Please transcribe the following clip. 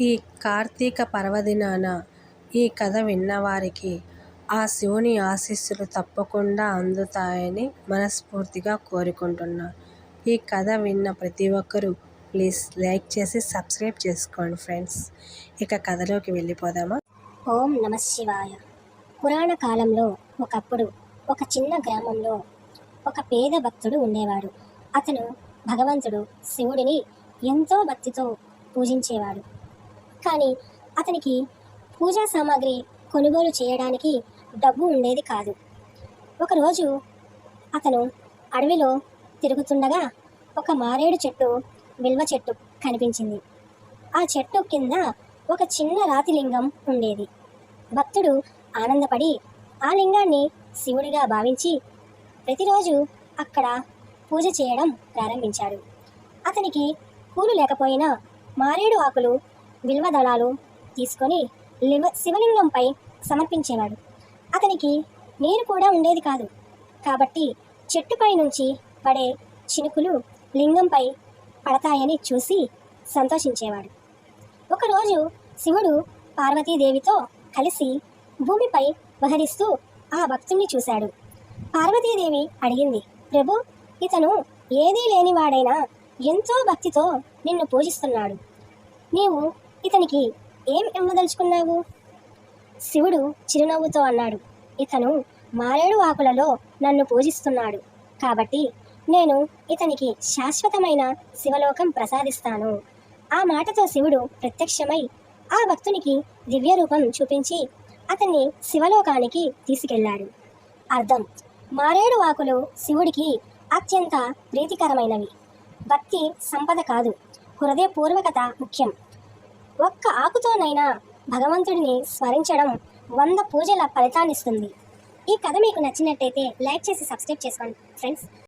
ఈ కార్తీక పర్వదినాన ఈ కథ విన్నవారికి ఆ శివుని ఆశీస్సులు తప్పకుండా అందుతాయని మనస్ఫూర్తిగా కోరుకుంటున్నా. ఈ కథ విన్న ప్రతి ఒక్కరూ ప్లీజ్ లైక్ చేసి సబ్స్క్రైబ్ చేసుకోండి ఫ్రెండ్స్. ఇక కథలోకి వెళ్ళిపోదామా? ఓం నమ శివాయ. పురాణ కాలంలో ఒకప్పుడు ఒక చిన్న గ్రామంలో ఒక పేద భక్తుడు ఉండేవాడు. అతను భగవంతుడు శివుడిని ఎంతో భక్తితో పూజించేవాడు. కానీ అతనికి పూజా సామాగ్రి కొనుగోలు చేయడానికి డబ్బు ఉండేది కాదు. ఒకరోజు అతను అడవిలో తిరుగుతుండగా ఒక మారేడు చెట్టు, విల్వ చెట్టు కనిపించింది. ఆ చెట్టు కింద ఒక చిన్న రాతి లింగం ఉండేది. భక్తుడు ఆనందపడి ఆ లింగాన్ని శివుడిగా భావించి ప్రతిరోజు అక్కడ పూజ చేయడం ప్రారంభించాడు. అతనికి పూలు లేకపోయినా మారేడు ఆకులు, విల్వ దళాలు తీసుకొని శివలింగంపై సమర్పించేవాడు. అతనికి నీరు కూడా ఉండేది కాదు కాబట్టి చెట్టుపై నుంచి పడే చినుకులు లింగంపై పడతాయని చూసి సంతోషించేవాడు. ఒకరోజు శివుడు పార్వతీదేవితో కలిసి భూమిపై విహరిస్తూ ఆ భక్తుణ్ణి చూశాడు. పార్వతీదేవి అడిగింది, ప్రభు, ఇతను ఏదీ లేనివాడైనా ఎంతో భక్తితో నిన్ను పూజిస్తున్నాడు. నీవు ఇతనికి ఏం ఇవ్వదలుచుకున్నావు? శివుడు చిరునవ్వుతో అన్నాడు, ఇతను మారేడు ఆకులలో నన్ను పూజిస్తున్నాడు కాబట్టి నేను ఇతనికి శాశ్వతమైన శివలోకం ప్రసాదిస్తాను. ఆ మాటతో శివుడు ప్రత్యక్షమై ఆ భక్తునికి దివ్య రూపం చూపించి అతన్ని శివలోకానికి తీసుకెళ్లాడు. అర్థం: మారేడు ఆకులు శివుడికి అత్యంత ప్రీతికరమైనవి. భక్తి సంపద కాదు, హృదయపూర్వకత ముఖ్యం. ఒక్క ఆకుతోనైనా భగవంతుడిని స్మరించడం 100 పూజల ఫలితాన్నిస్తుంది. ఈ కథ మీకు నచ్చినట్టయితే లైక్ చేసి సబ్స్క్రైబ్ చేసుకోండి ఫ్రెండ్స్.